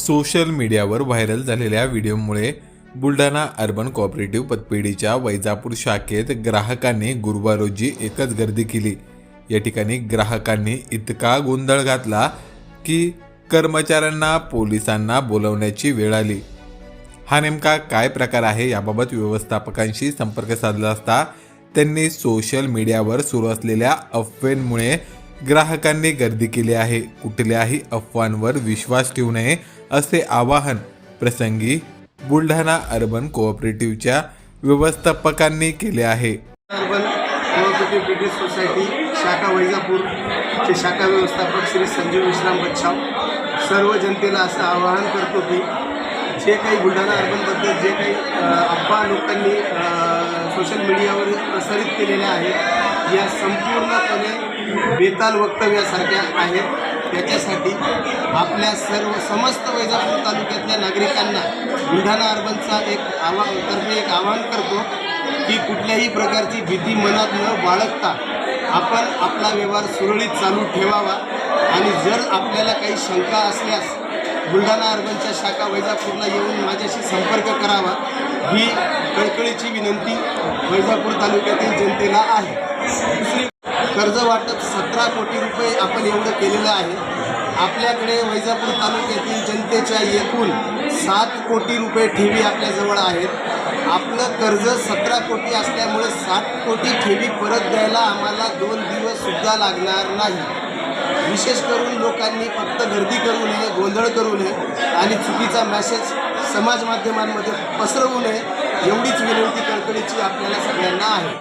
Social मीडियावर viral झालेल्या व्हिडिओमुळे Buldhana urban cooperative पतपेढीच्या Vaijapur शाखेत ग्राहकांनी गुरुवार रोजी एकच गर्दी केली। या ठिकाणी ग्राहकांनी इतका गोंधळ घातला की कर्मचाऱ्यांना पोलिसांना बोलवण्याची वेळ आली। हा नेमका काय प्रकार आहे याबाबत व्यवस्थापकांशी संपर्क साधला असता त्यांनी सोशल मीडियावर सुरू असलेल्या अफवांमुळे ग्राहकांनी गर्दी केली आहे। कुठल्याही अफवांवर विश्वास ठेवू नये असे आवाहन प्रसंगी बुलढाणा अर्बन कोऑपरेटिव्हच्या व्यवस्थापकांनी केले आहे। अर्बन कोऑपरेटिव्ह बिल्डर्स सोसायटी शाखा वैजापूर चे शाखा व्यवस्थापक श्री संजीव विश्राम बच्छाव सर्व जनतेला असं आवाहन करतो की जे काही बुलढाणा अर्बनबद्दल जे काही अफवा लोकांनी सोशल मीडियावर प्रसारित केलेल्या आहेत या संपूर्णपणे बेताल वक्तव्यासारख्या आहेत। त्याच्यासाठी आपल्या समस्त वैजापूर तालुक्यातल्या नागरिकांना बुलढाणा अर्बनचा एक आवाहन करतो की कुठल्याही प्रकारची भीती मनात न बाळगता आपण आपला व्यवहार सुरळीत चालू ठेवावा आणि जर आपल्याला काही शंका असल्यास बुलढाणा अर्बनच्या शाखा वैजापूरला येऊन माझ्याशी संपर्क करावा ही कळकळीची विनंती वैजापूर तालुक्यातील जनतेला आहे। दुसरी कर्ज वाटप 17 कोटी रुपये आपण एवढं केलेलं आहे। आपल्याकडे वैजापूर तालुक्यातील जनतेच्या एकूण 7 कोटी रुपये ठेवी आपल्याजवळ आहेत। आपलं कर्ज 17 कोटी असल्यामुळे 7 कोटी ठेवी परत द्यायला आम्हाला 2 दिवससुद्धा लागणार नाही। विशेष करून लोकांनी फक्त गर्दी करू नये, गोंधळ करू नये आणि चुकीचा मेसेज समाज माध्यमांमध्ये पसरवू नये एवढीच विनंती कळकळीची आपल्याला सगळ्यांना आहे।